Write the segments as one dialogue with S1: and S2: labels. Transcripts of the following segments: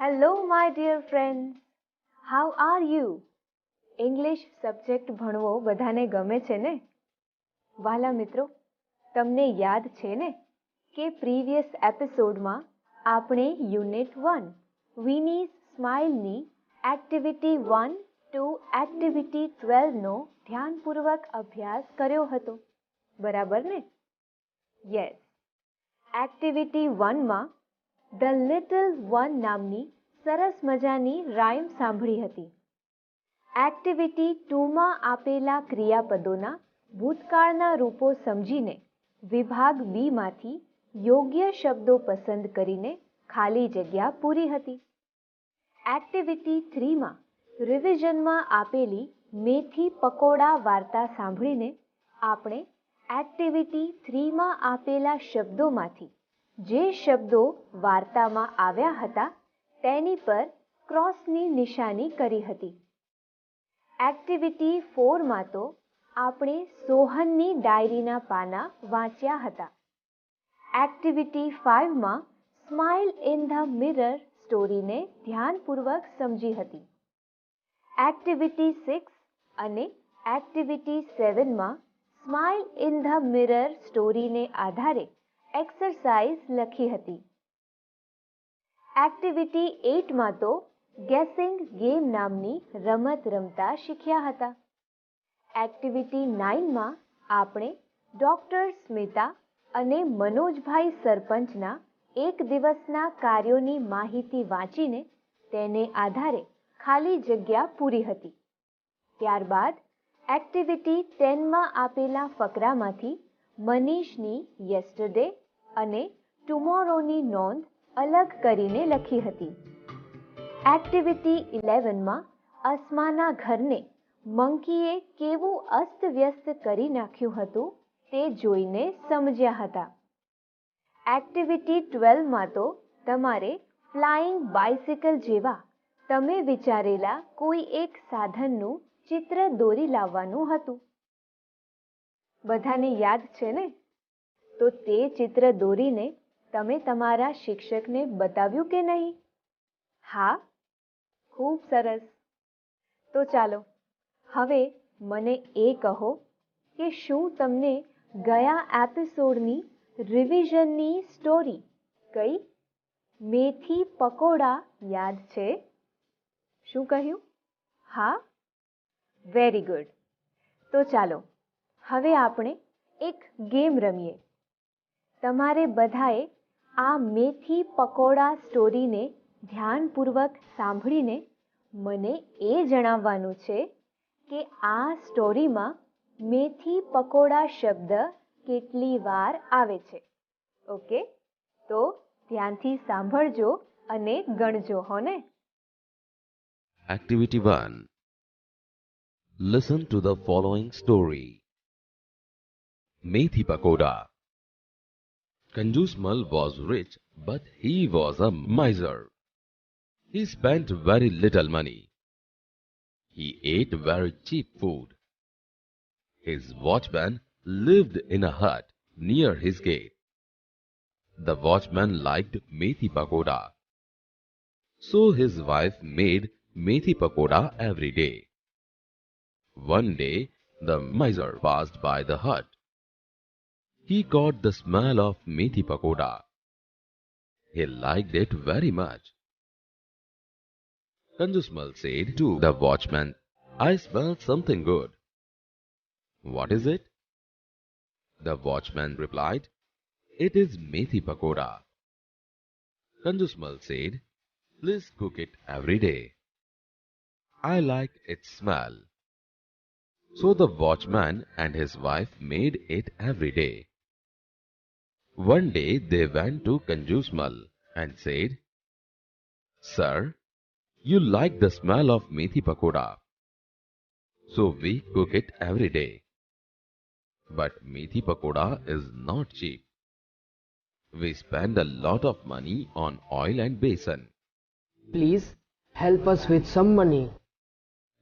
S1: Hello, my dear friends. How are you? English subject ભણવો બધાને ગમે છે ને? વાલા મિત્રો, તમને યાદ છે ને કે પ્રીવિયસ એપિસોડમાં આપણે યુનિટ 1 વિનીઝ સ્માઇલની એક્ટિવિટી 1 ટુ એક્ટિવિટી 12નો ધ્યાનપૂર્વક અભ્યાસ કર્યો હતો, બરાબર ને? યસ. એક્ટિવિટી 1માં ધ લિટલ વન નામની સરસ મજાની રાઇમ સાંભળી હતી. એક્ટિવિટી 2માં આપેલા ક્રિયાપદોના ભૂતકાળના રૂપો સમજીને વિભાગ બીમાંથી યોગ્ય શબ્દો પસંદ કરીને ખાલી જગ્યા પૂરી હતી. એક્ટિવિટી 3માં રિવિઝનમાં આપેલી મેથી પકોડા વાર્તા સાંભળીને આપણે એક્ટિવિટી 3માં આપેલા શબ્દોમાંથી જે શબ્દો વાર્તામાં આવ્યા હતા તેની પર ક્રોસની નિશાની કરી હતી. એક્ટિવિટી 4માં તો આપણે સોહનની ડાયરીના પાના વાંચ્યા હતા. એક્ટિવિટી 5માં સ્માઇલ ઇન ધ મિરર સ્ટોરીને ધ્યાનપૂર્વક સમજી હતી. એક્ટિવિટી 6 અને એક્ટિવિટી 7માં સ્માઇલ ઇન ધ મિરર સ્ટોરીને આધારે એક્સરસાઇઝ લખી હતી. એક્ટિવિટી 8માં તો ગેસિંગ ગેમ નામની રમત રમતા શીખ્યા હતા. એક્ટિવિટી 9માં આપણે ડોક્ટર સ્મિતા અને મનોજભાઈ સરપંચના એક દિવસના કાર્યોની માહિતી વાંચીને તેને આધારે ખાલી જગ્યા પૂરી હતી. ત્યારબાદ એક્ટિવિટી 10માં આપેલા ફકરામાંથી મનીષની યસ્ટરડે અને ટુમોરોની નોંધ અલગ કરીને લખી હતી. એક્ટિવિટી 11માં અસ્માના ઘરને મંકીએ કેવું અસ્તવ્યસ્ત કરી નાખ્યું હતું તે જોઈને સમજ્યા હતા. એક્ટિવિટી 12માં તો તમારે ફ્લાઇંગ બાઇસિકલ જેવા તમે વિચારેલા કોઈ એક સાધનનું ચિત્ર દોરી લાવવાનું હતું. બધાને યાદ છે ને? તો તે ચિત્ર દોરીને તમે તમારા શિક્ષકને બતાવ્યું કે નહીં? હા, ખૂબ સરસ. તો ચાલો હવે મને એ કહો કે શું તમને ગયા એપિસોડની રિવિઝનની સ્ટોરી કઈ મેથી પકોડા યાદ છે? શું કહ્યું? હા, વેરી ગુડ. તો ચાલો હવે આપણે એક ગેમ રમીએ. તમારે બધાએ આ મેથી પકોડા સ્ટોરીને ધ્યાનપૂર્વક સાંભળીને મને એ જણાવવાનું છે કે આ સ્ટોરીમાં મેથી પકોડા શબ્દ કેટલી વાર આવે છે. ઓકે, તો ધ્યાનથી સાંભળજો અને ગણજો હો ને.
S2: Activity 1. Listen to the following story. Methi Pakoda. Kanjusmal was rich, but he was a miser. He spent very little money. He ate very cheap food. His watchman lived in a hut near his gate. The watchman liked Methi Pakoda, so his wife made Methi Pakoda every day. One day, the miser passed by the hut. He caught the smell of Methi Pakoda. He liked it very much. Kanjusmal said to the watchman, "I smell something good." "What is it?" The watchman replied, "It is Methi Pakoda." Kanjusmal said, "Please cook it every day. I like its smell." So the watchman and his wife made it every day. One day they went to Kanjusmal and said, "Sir, you like the smell of Methi Pakoda, so we cook it every day. But Methi Pakoda is not cheap. We spend a lot of money on oil and besan.
S3: Please help us with some money."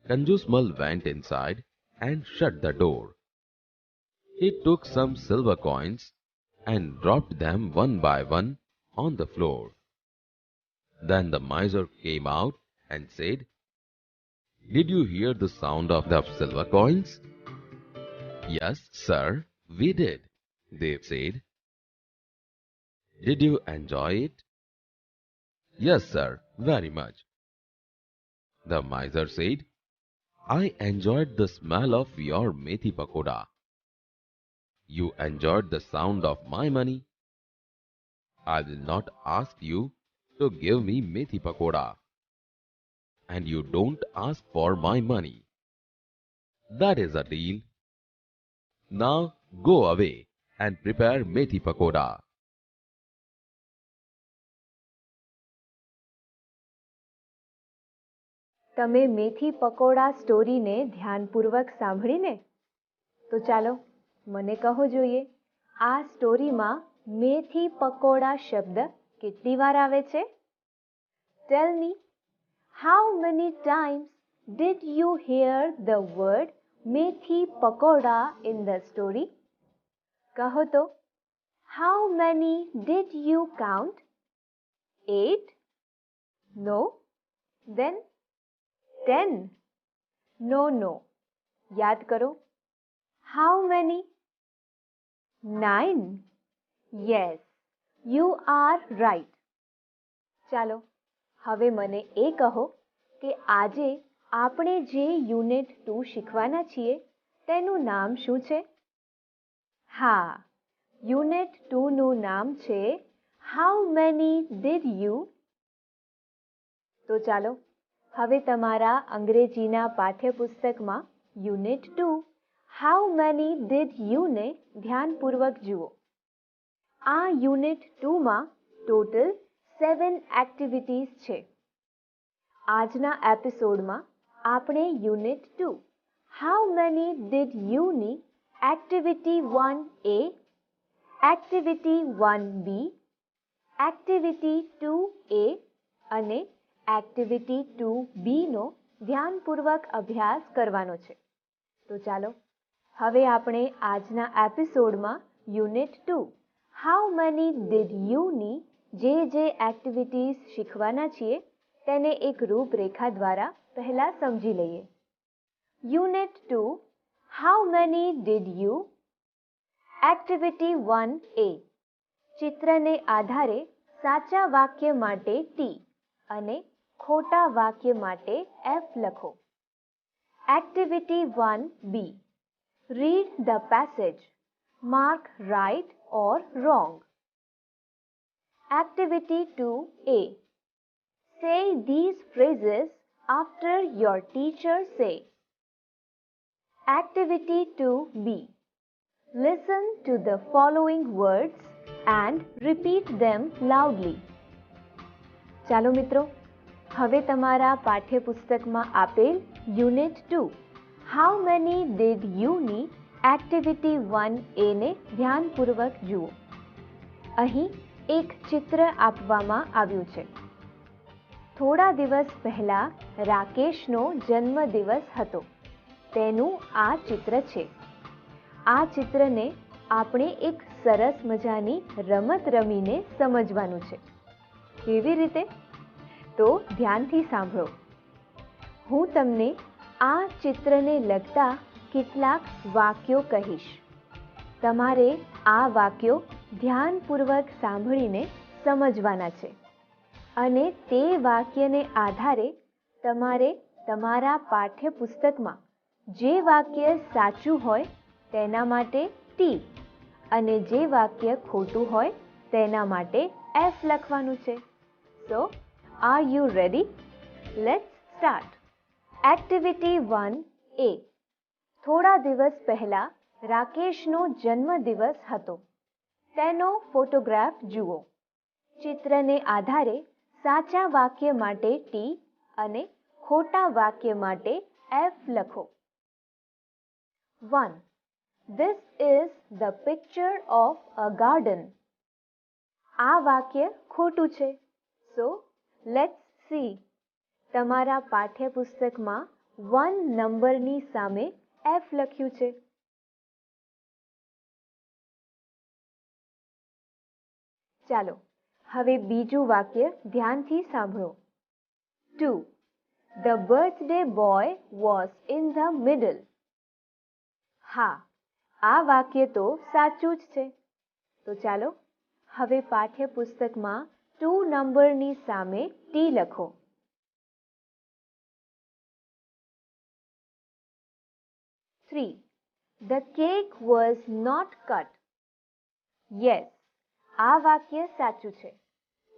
S2: Kanjusmal went inside and shut the door. He took some silver coins and dropped them one by one on the floor. Then the miser came out and said, "Did you hear the sound of the silver coins?" "Yes, sir, we did," they said. "Did you enjoy it?" "Yes, sir, very much." The miser said, "I enjoyed the smell of your methi pakoda. You enjoyed the sound of my money. I will not ask you to give me methi pakoda, and you don't ask for my money. That is a deal. Now go away and prepare methi pakoda."
S1: તમે મેથી પકોડા સ્ટોરીને ધ્યાનપૂર્વક સાંભળીને? તો ચાલો મને કહો જોઈએ, આ સ્ટોરીમાં મેથી પકોડા શબ્દ કેટલી વાર આવે છે? Tell me, how many times did you hear the word methi pakoda in the story? કહો તો, how many did you count? 8? No? Then 10? No. યાદ કરો. How many? 9? Yes, you are right. ચાલો હવે મને એ કહો કે આજે આપણે જે યુનિટ 2 શીખવાના છીએ તેનું નામ શું છે? હા, યુનિટ 2 નું નામ છે How many did you? તો ચાલો હવે તમારા અંગ્રેજીના પાઠ્યપુસ્તકમાં unit 2 How many did you ને ધ્યાનપૂર્વક જુઓ. આ યુનિટ 2માં ટોટલ 7 એક્ટિવિટીઝ છે. આજના એપિસોડમાં આપણે unit 2 How many did you ની activity 1A, activity 1B, activity 2A અને એક્ટિવિટી 2B નો ધ્યાનપૂર્વક અભ્યાસ કરવાનો છે. તો ચાલો હવે આપણે આજના એપિસોડમાં unit 2 How many did you ની જે એક્ટિવિટીઝ શીખવાના છીએ તેને એક રૂપરેખા દ્વારા પહેલા સમજી લઈએ. Unit 2 How many did you? Activity 1A, ચિત્રને આધારે સાચા વાક્ય માટે T અને ખોટા વાક્ય માટે F લખો. Activity 1B, read the passage, mark right or wrong. Activity 2A, say these phrases after your teacher say. Activity 2B, listen to the following words and repeat them loudly. ચાલો મિત્રો, હવે તમારા પાઠ્યપુસ્તકમાં આપેલ unit 2 How many did you ની activity 1A ને ધ્યાનપૂર્વક જુઓ. અહીં એક ચિત્ર આપવામાં આવ્યું છે. થોડા દિવસ પહેલા રાકેશનો જન્મદિવસ હતો તેનું આ ચિત્ર છે. આ ચિત્રને આપણે એક સરસ મજાની રમત રમીને સમજવાનું છે. કેવી રીતે? તો ધ્યાનથી સાંભળો. હું તમને આ ચિત્રને લગતા કેટલાક વાક્યો કહીશ. તમારે આ વાક્યો ધ્યાનપૂર્વક સાંભળીને સમજવાના છે અને તે વાક્યને આધારે તમારે તમારા પાઠ્યપુસ્તકમાં જે વાક્ય સાચું હોય તેના માટે T અને જે વાક્ય ખોટું હોય તેના માટે F લખવાનું છે. So, are you ready? Let's start. Activity 1A, થોડા દિવસ પહેલા રાકેશનો જન્મદિવસ હતો તેનો ફોટોગ્રાફ જુઓ. ચિત્રને આધારે સાચા વાક્ય માટે T અને ખોટા વાક્ય માટે F લખો. 1. This is the picture of a garden. આ વાક્ય ખોટું છે. So, let's see. તમારા પાઠ્યપુસ્તકમાં 1 નંબરની સામે F લખ્યું છે. ચાલો હવે બીજું વાક્ય ધ્યાનથી સાંભળો. 2. The birthday boy was in the middle. હા, આ વાક્ય તો સાચું જ છે. તો ચાલો હવે પાઠ્યપુસ્તકમાં 2 નંબરની સામે T લખો. 3. The cake was not cut. Yes, આ વાક્ય સાચું છે.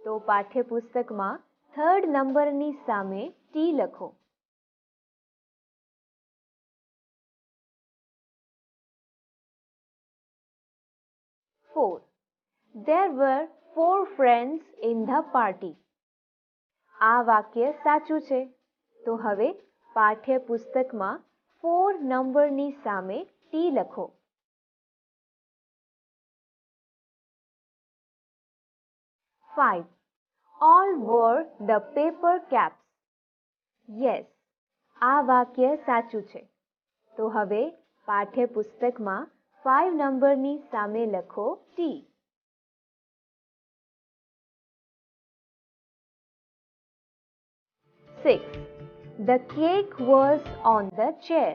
S1: તો પાઠ્યપુસ્તકમાં 3rd નંબરની સામે T લખો. 4. There were 4 friends in the party. આ વાક્ય સાચું છે. તો હવે પાઠ્યપુસ્તકમાં 4 નંબરની સામે T લખો. 5. All wore the paper caps. Yes, આ વાક્ય સાચું છે. તો હવે પાઠ્યપુસ્તકમાં 5 નંબરની સામે લખો T. 6. The cake was on the chair.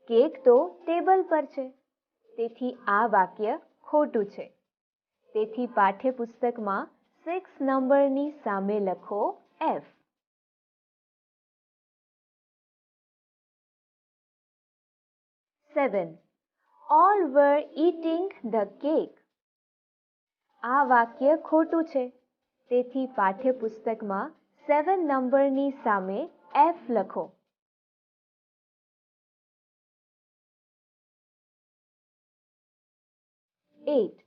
S1: Cake તો ટેબલ પર છે. તેથી આ વાક્ય ખોટું છે. તેથી પાઠ્યપુસ્તકમાં 6 નંબરની સામે લખો F. 7. All were eating the cake. આ વાક્ય ખોટું છે. તેથી પાઠ્યપુસ્તકમાં 7 નંબરની સામે F લખો. 8.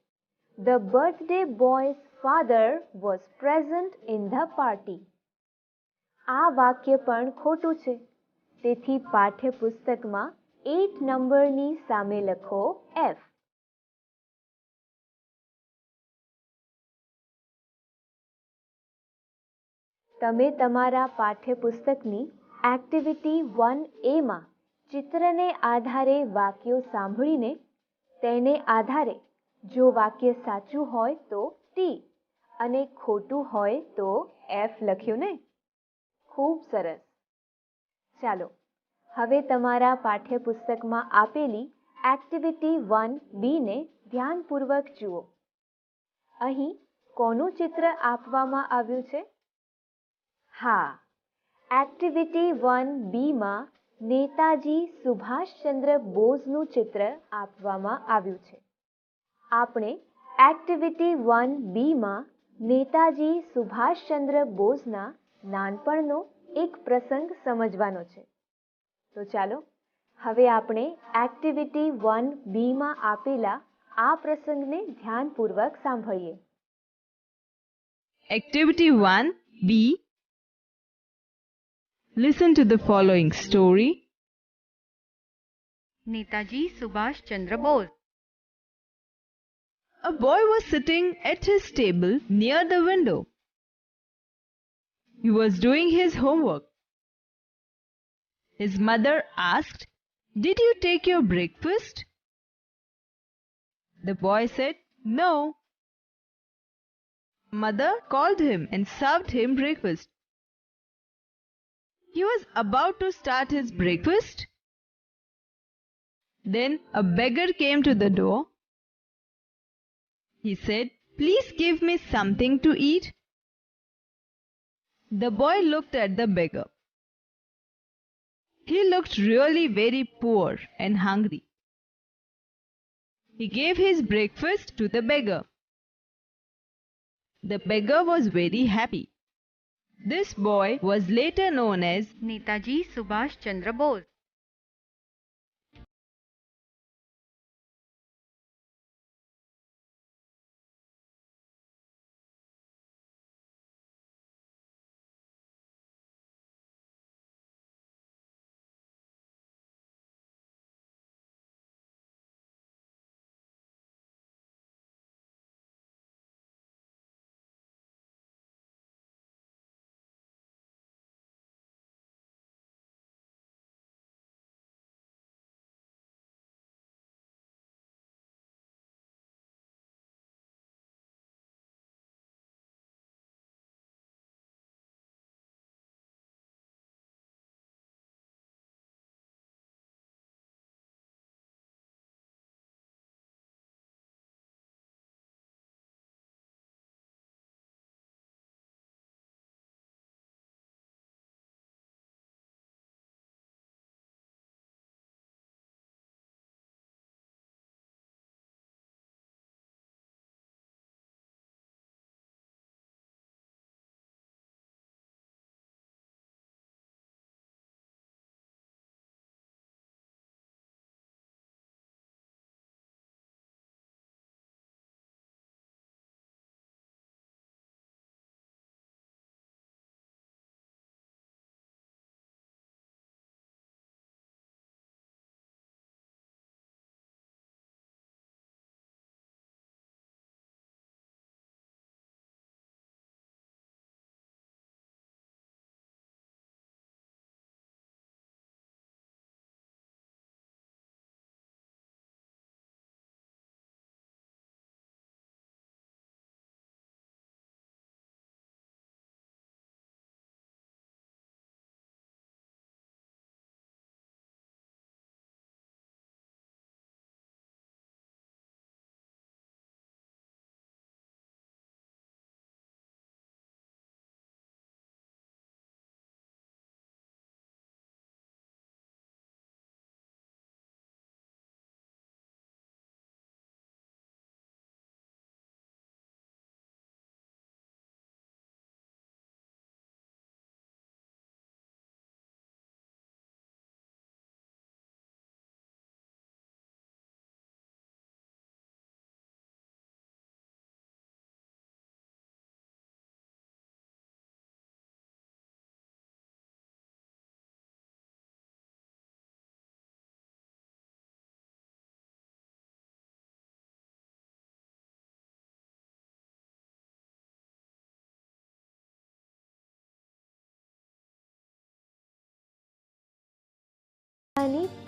S1: The birthday boy's father was present in the party. આ વાક્ય પણ ખોટું છે. તેથી પાઠ્યપુસ્તકમાં 8 નંબરની સામે લખો F. તમે તમારા પાઠ્યપુસ્તકની એક્ટિવિટી 1A માં ચિત્રને આધારે વાક્યો સાંભળીને તેને આધારે જો વાક્ય સાચું હોય તો T અને ખોટું હોય તો F લખ્યું ને? ખૂબ સરસ. ચાલો હવે તમારા પાઠ્યપુસ્તકમાં આપેલી એક્ટિવિટી 1B ને ધ્યાનપૂર્વક જુઓ. અહીં કોનું ચિત્ર આપવામાં આવ્યું છે? હા, એક્ટિવિટી 1B માં નેતાજી સુભાષચંદ્ર બોઝનું ચિત્ર આપવામાં આવ્યું છે. આપણે એક્ટિવિટી 1B માં નેતાજી સુભાષચંદ્ર બોઝના નાનપણનો એક પ્રસંગ સમજવાનો છે. તો ચાલો હવે આપણે એક્ટિવિટી 1B માં આપેલા આ પ્રસંગને ધ્યાનપૂર્વક સાંભળીએ.
S4: Activity 1B. Listen to the following story.
S5: Netaji Subhash Chandra Bose.
S4: A boy was sitting at his table near the window. He was doing his homework. His mother asked, "Did you take your breakfast?" The boy said, "No." Mother called him and served him breakfast. He was about to start his breakfast. Then a beggar came to the door. He said, "Please give me something to eat." The boy looked at the beggar. He looked really very poor and hungry. He gave his breakfast to the beggar. The beggar was very happy. This boy was later known as
S5: Netaji Subhash Chandra Bose.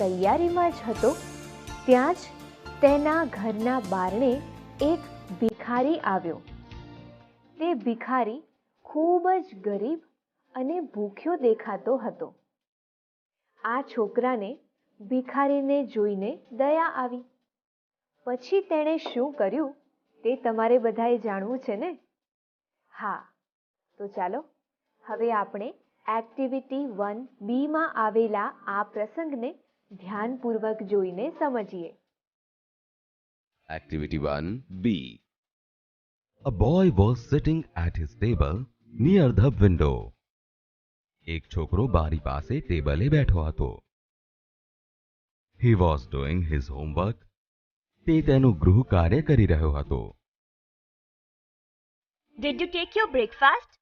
S1: તૈયારીમાં જ હતો ત્યાં જ તેના ઘરના બારણે એક ભિખારી આવ્યો. તે ભિખારી ખૂબ જ ગરીબ અને ભૂખ્યો દેખાતો હતો. આ છોકરાને ભિખારીને જોઈને દયા આવી. પછી તેણે શું કર્યું તે તમારે બધાએ જાણવું છે ને? હા, તો ચાલો હવે આપણે એક્ટિવિટી 1B માં આવેલા આ પ્રસંગને ધ્યાનપૂર્વક જોઈને સમજીએ.
S2: Activity 1B. A boy was sitting at his table near the window. એક છોકરો બારી પાસે ટેબલે બેઠો હતો. He was doing his homework. તે તેનું ગૃહ કાર્ય કરી રહ્યો હતો.
S6: Did you take your breakfast?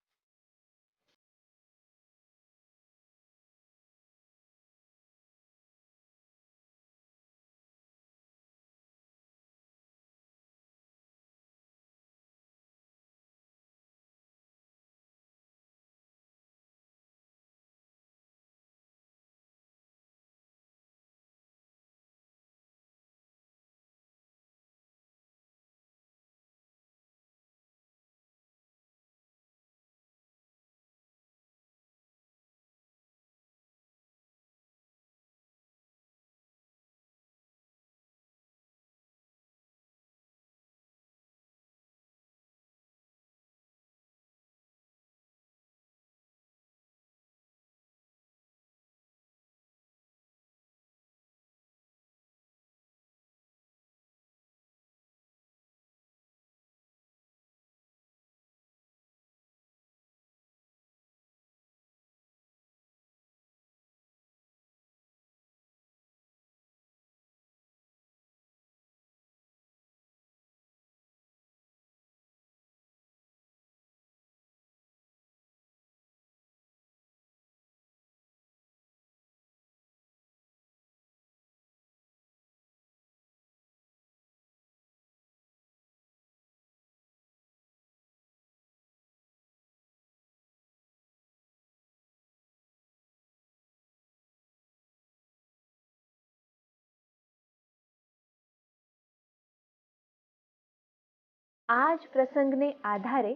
S1: આ જ પ્રસંગને આધારે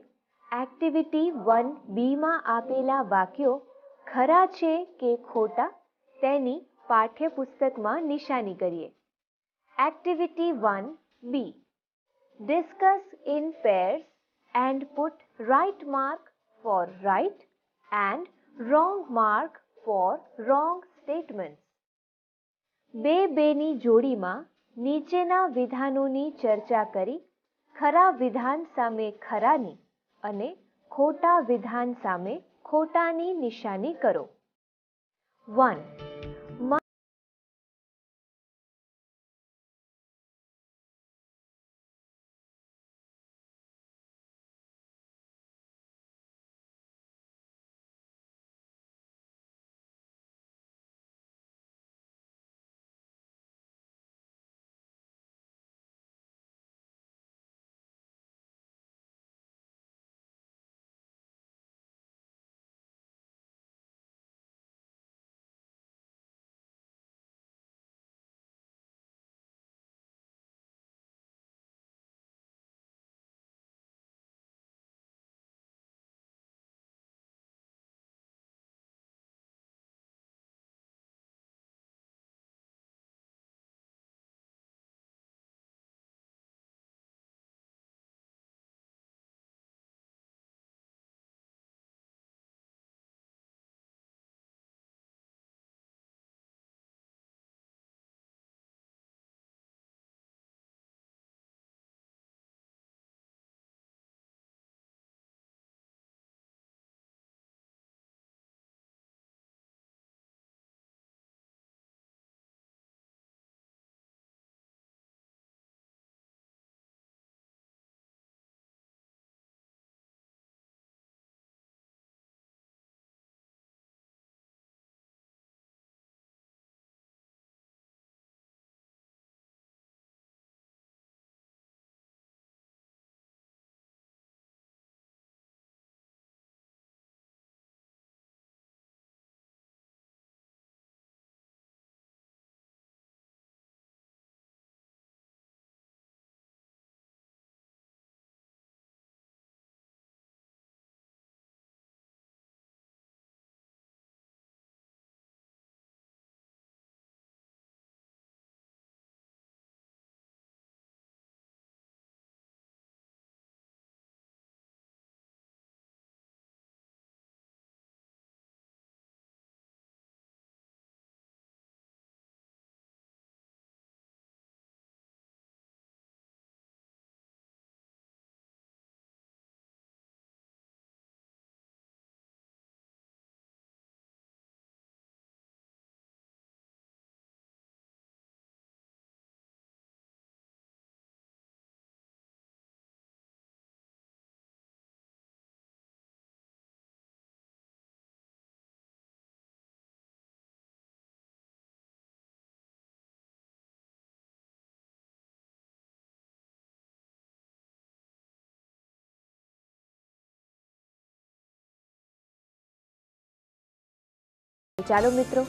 S1: એક્ટિવિટી 1B માં આપેલા વાક્યો ખરા છે કે ખોટા તેની પાઠ્યપુસ્તકમાં નિશાની કરીએ. Activity 1B. Discuss in pairs and put right mark for right and wrong mark for wrong statements. બેની જોડીમાં નીચેના વિધાનોની ચર્ચા કરી ખરા વિધાન સામે ખરાની અને ખોટા વિધાન સામે ખોટાની નિશાની કરો. 1. ચાલો મિત્રો,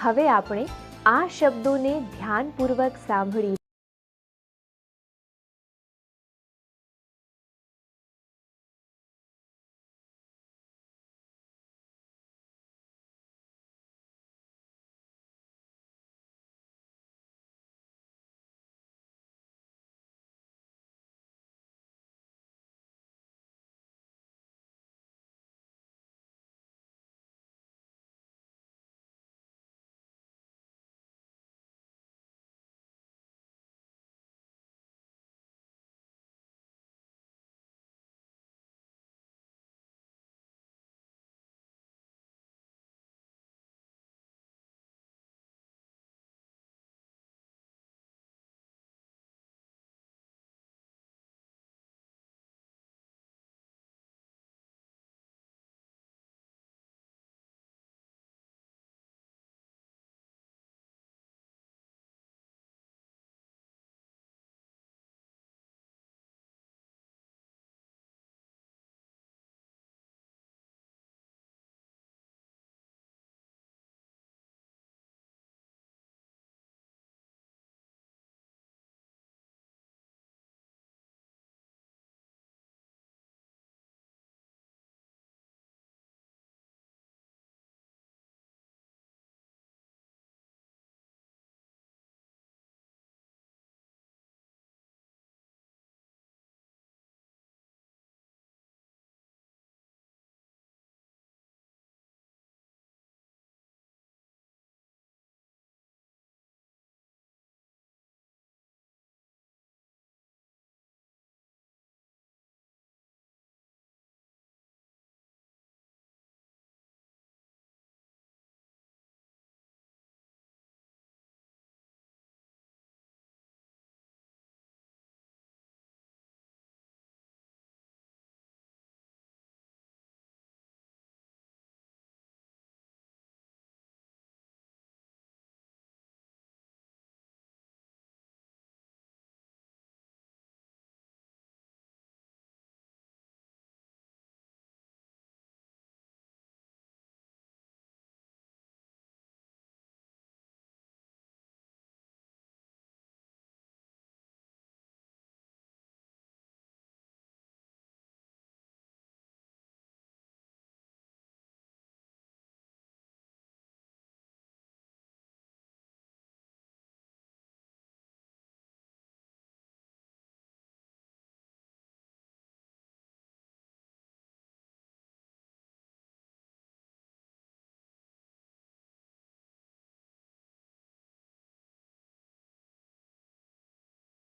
S1: હવે આપણે આ શબ્દોને ધ્યાનપૂર્વક સાંભળી